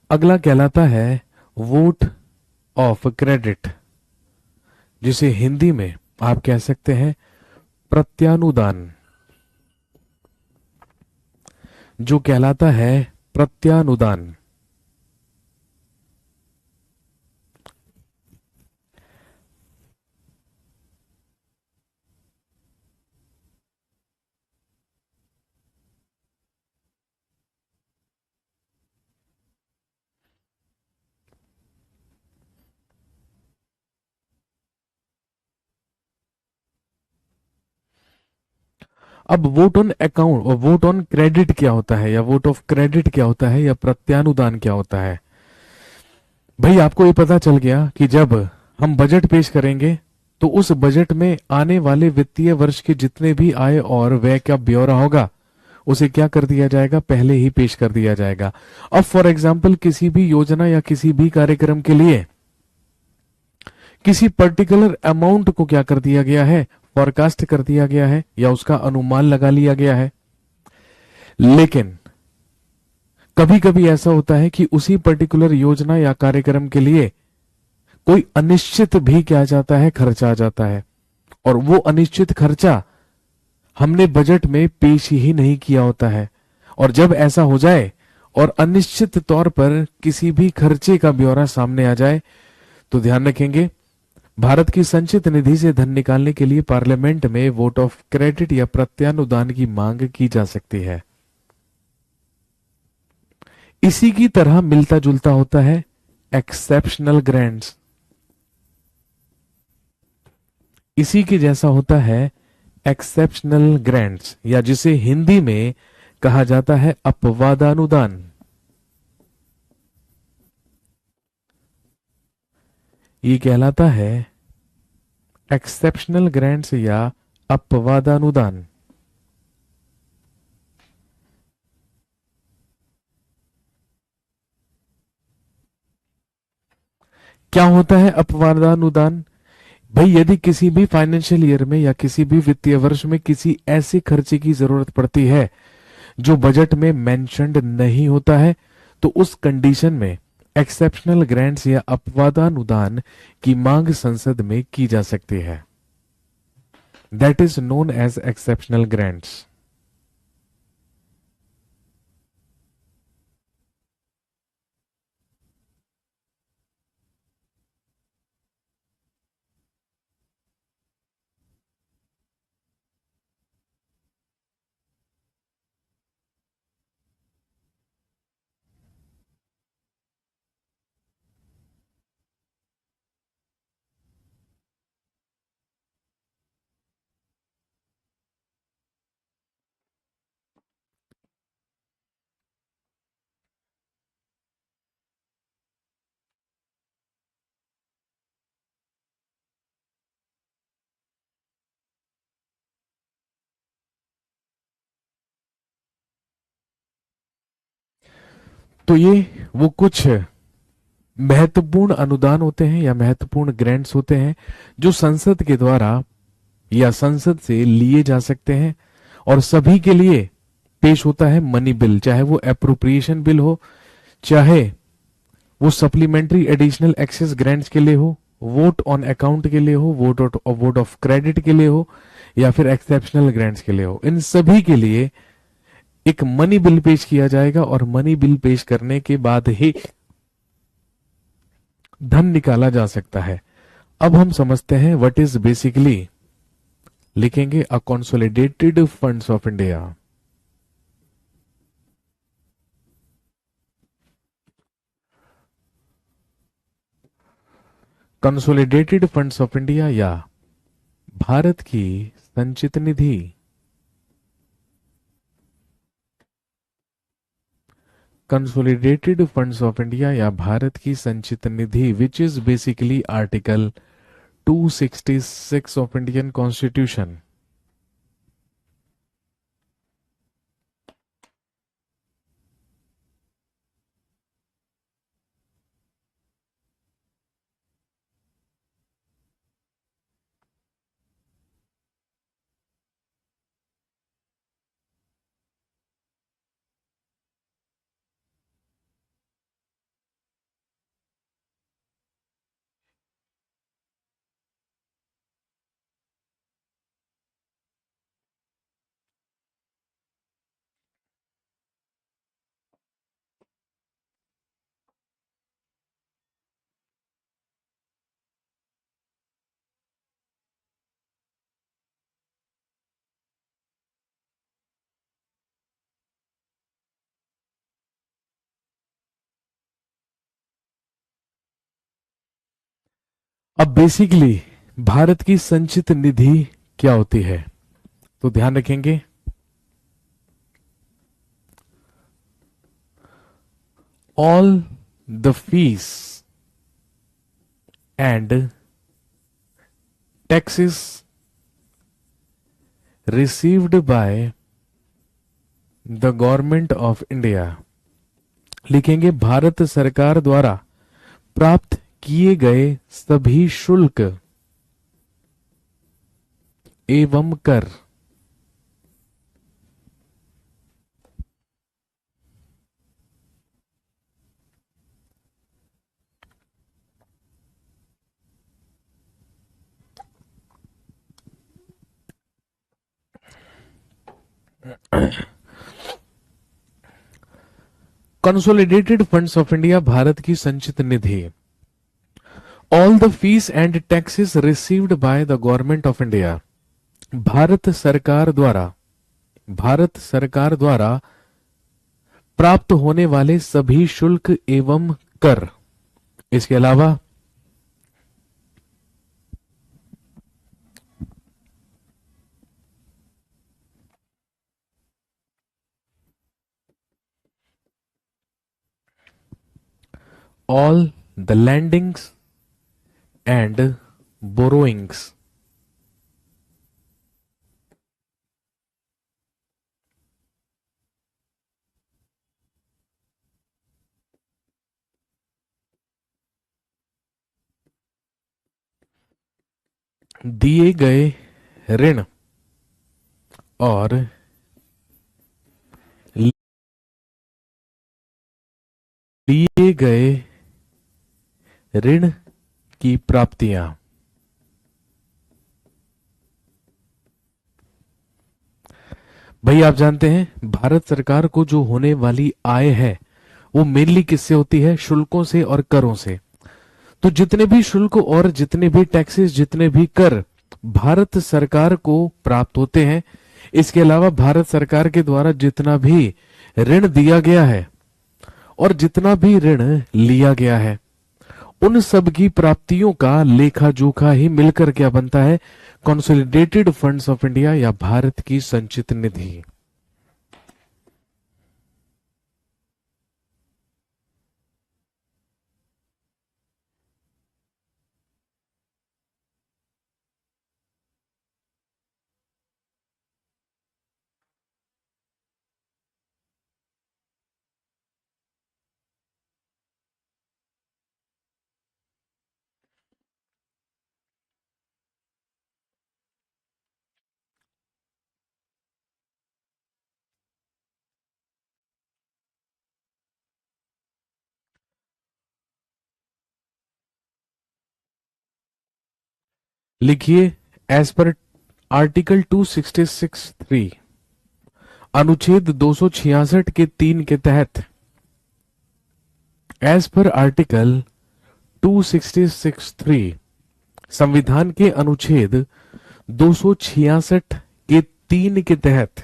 अगला कहलाता है वोट ऑफ क्रेडिट, जिसे हिंदी में आप कह सकते हैं प्रत्यानुदान, जो कहलाता है प्रत्यानुदान। अब वोट ऑन अकाउंट और वोट ऑन क्रेडिट क्या होता है, या वोट ऑफ क्रेडिट क्या होता है, या प्रत्यानुदान क्या होता है? भाई आपको ये पता चल गया कि जब हम बजट पेश करेंगे तो उस बजट में आने वाले वित्तीय वर्ष के जितने भी आय और व्यय का ब्यौरा होगा उसे क्या कर दिया जाएगा, पहले ही पेश कर दिया जाएगा। अब फॉर एग्जाम्पल किसी भी योजना या किसी भी कार्यक्रम के लिए किसी पर्टिकुलर अमाउंट को क्या कर दिया गया है, फॉरकास्ट कर दिया गया है, या उसका अनुमान लगा लिया गया है। लेकिन कभी कभी ऐसा होता है कि उसी पर्टिकुलर योजना या कार्यक्रम के लिए कोई अनिश्चित भी क्या आ जाता है, खर्चा आ जाता है, और वो अनिश्चित खर्चा हमने बजट में पेश ही नहीं किया होता है। और जब ऐसा हो जाए और अनिश्चित तौर पर किसी भी खर्चे का ब्यौरा सामने आ जाए, तो ध्यान रखेंगे भारत की संचित निधि से धन निकालने के लिए पार्लियामेंट में वोट ऑफ क्रेडिट या प्रत्यानुदान की मांग की जा सकती है। इसी की तरह मिलता जुलता होता है एक्सेप्शनल ग्रांट्स, इसी के जैसा होता है एक्सेप्शनल ग्रांट्स, या जिसे हिंदी में कहा जाता है अपवादानुदान। ये कहलाता है एक्सेप्शनल ग्रांट्स या अपवादानुदान। क्या होता है अपवादानुदान? भाई यदि किसी भी फाइनेंशियल ईयर में या किसी भी वित्तीय वर्ष में किसी ऐसे खर्चे की जरूरत पड़ती है जो बजट में मेंशन्ड नहीं होता है, तो उस कंडीशन में एक्सेप्शनल ग्रांट्स या अपवादानुदान की मांग संसद में की जा सकती है। That is known as exceptional grants. तो ये वो कुछ महत्वपूर्ण अनुदान होते हैं या महत्वपूर्ण ग्रांट्स होते हैं जो संसद के द्वारा या संसद से लिए जा सकते हैं, और सभी के लिए पेश होता है मनी बिल, चाहे वो अप्रोप्रिएशन बिल हो, चाहे वो सप्लीमेंट्री एडिशनल एक्सेस ग्रांट्स के लिए हो, वोट ऑन अकाउंट के लिए हो, वोट ऑफ क्रेडिट के लिए हो, या फिर एक्सेप्शनल ग्रांट्स के लिए हो। इन सभी के लिए एक मनी बिल पेश किया जाएगा, और मनी बिल पेश करने के बाद ही धन निकाला जा सकता है। अब हम समझते हैं व्हाट इज बेसिकली, लिखेंगे a consolidated funds of India. Consolidated funds of India या भारत की संचित निधि। कंसोलिडेटेड फंड्स ऑफ इंडिया या भारत की संचित निधि which is basically article 266 of Indian constitution. अब बेसिकली भारत की संचित निधि क्या होती है, तो ध्यान रखेंगे all the fees and taxes received by the government of India. लिखेंगे भारत सरकार द्वारा प्राप्त किए गए सभी शुल्क एवं कर। Consolidated funds of India, Bharat की संचित निधि। All the fees and taxes received by the government of India, Bharat सरकार द्वारा प्राप्त होने वाले सभी शुल्क एवं कर। इसके अलावा all the landings and borrowings. दिए गए ऋण और लिए गए ऋण की प्राप्तियां। भाई आप जानते हैं भारत सरकार को जो होने वाली आय है वो मेनली किससे होती है, शुल्कों से और करों से। तो जितने भी शुल्क और जितने भी टैक्सेस, जितने भी कर भारत सरकार को प्राप्त होते हैं, इसके अलावा भारत सरकार के द्वारा जितना भी ऋण दिया गया है और जितना भी ऋण लिया गया है, उन सब की प्राप्तियों का लेखा जोखा ही मिलकर क्या बनता है, कंसोलिडेटेड फंड्स ऑफ इंडिया या भारत की संचित निधि। लिखिए, एज पर आर्टिकल 266(3), अनुच्छेद 266 के 3 के तहत, एज पर आर्टिकल 266(3), संविधान के अनुच्छेद 266 के 3 के तहत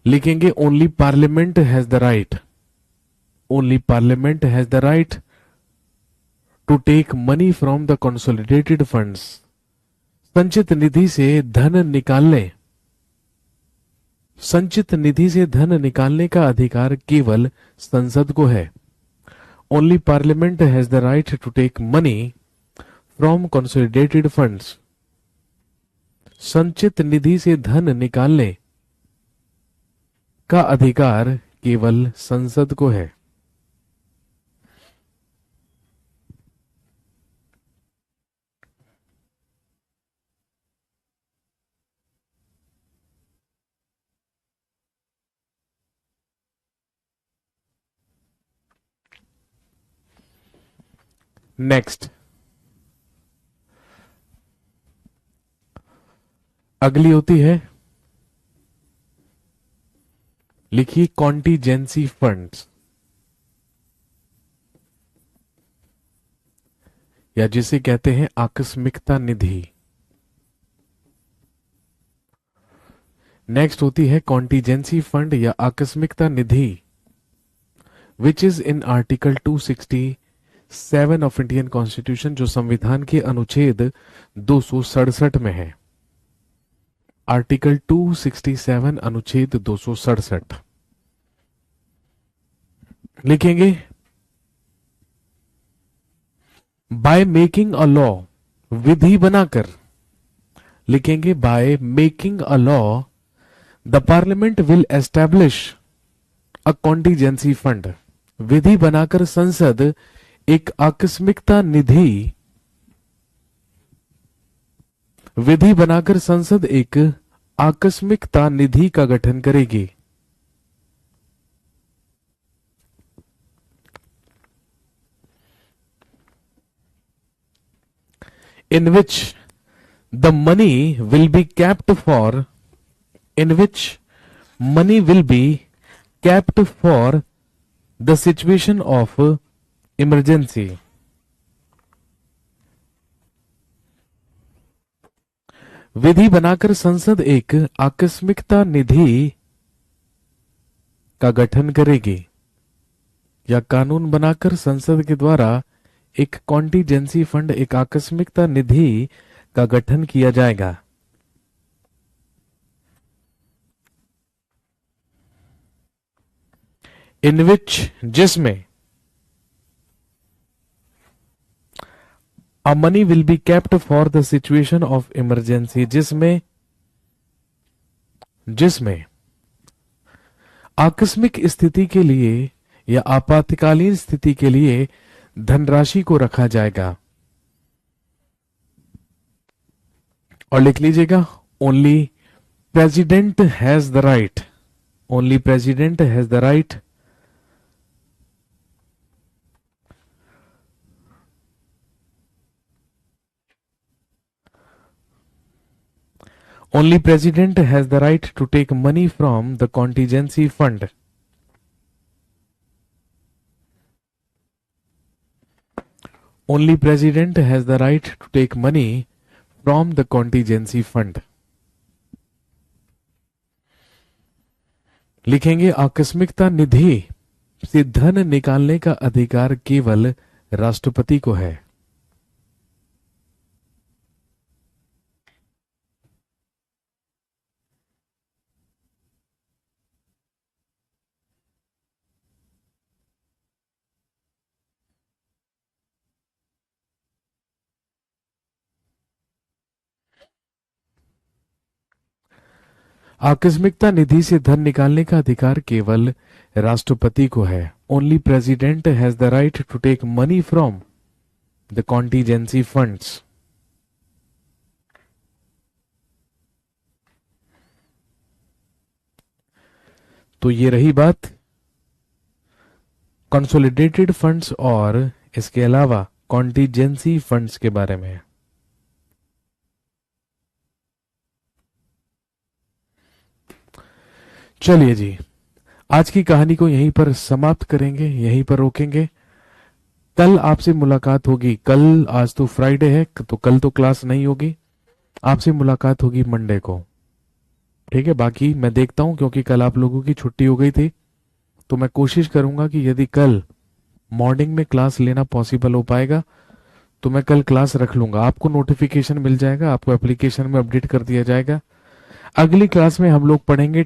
लिखेंगे only parliament has the right, only parliament has the right to take money from the consolidated funds. संचित निधि से धन निकालने, संचित निधि से धन निकालने का अधिकार केवल संसद को है। Only parliament has the right to take money from consolidated funds. संचित निधि से धन निकालने का अधिकार केवल संसद को है। नेक्स्ट, अगली होती है, लिखिए कॉन्टीजेंसी फंड्स, या जिसे कहते हैं आकस्मिकता निधि। नेक्स्ट होती है कॉन्टीजेंसी फंड या आकस्मिकता निधि, which is in article 266 7 of Indian constitution, जो संविधान के अनुच्छेद 267 में है। आर्टिकल 267 अनुच्छेद 267 लिखेंगे, बाय मेकिंग अ लॉ, विधि बनाकर, लिखेंगे by making a law the parliament will establish a contingency fund, विधि बनाकर संसद एक आकस्मिकता निधि, विधि बनाकर संसद एक आकस्मिकता निधि का गठन करेगी। In which the money will be kept for, in which money will be kept for the situation of emergency, विधि बनाकर संसद एक आकस्मिकता निधि का गठन करेगी, या कानून बनाकर संसद के द्वारा एक कॉन्टीजेंसी फंड, एक आकस्मिकता निधि का गठन किया जाएगा। इन विच, जिसमें, a money will be kept for the situation of emergency, जिसमें आकस्मिक स्थिति के लिए या आपातकालीन स्थिति के लिए धनराशि को रखा जाएगा। और लिख लीजिएगा, only president has the right, only president has the right only president has the right to take money from the contingency fund, only president has the right to take money from the contingency fund। लिखेंगे, आकस्मिकता निधि से धन निकालने का अधिकार केवल राष्ट्रपति को है। आकस्मिकता निधि से धन निकालने का अधिकार केवल राष्ट्रपति को है। Only president has the right to take money from the contingency funds. तो ये रही बात कंसोलिडेटेड फंड्स और इसके अलावा कॉन्टीजेंसी फंड्स के बारे में। चलिए जी, आज की कहानी को यहीं पर समाप्त करेंगे, यहीं पर रोकेंगे। कल आपसे मुलाकात होगी, कल, आज तो फ्राइडे है तो कल तो क्लास नहीं होगी, आपसे मुलाकात होगी मंडे को, ठीक है। बाकी मैं देखता हूं, क्योंकि कल आप लोगों की छुट्टी हो गई थी, तो मैं कोशिश करूंगा कि यदि कल मॉर्निंग में क्लास लेना पॉसिबल हो पाएगा तो मैं कल क्लास रख लूंगा। आपको नोटिफिकेशन मिल जाएगा, आपको एप्लीकेशन में अपडेट कर दिया जाएगा। अगली क्लास में हम लोग पढ़ेंगे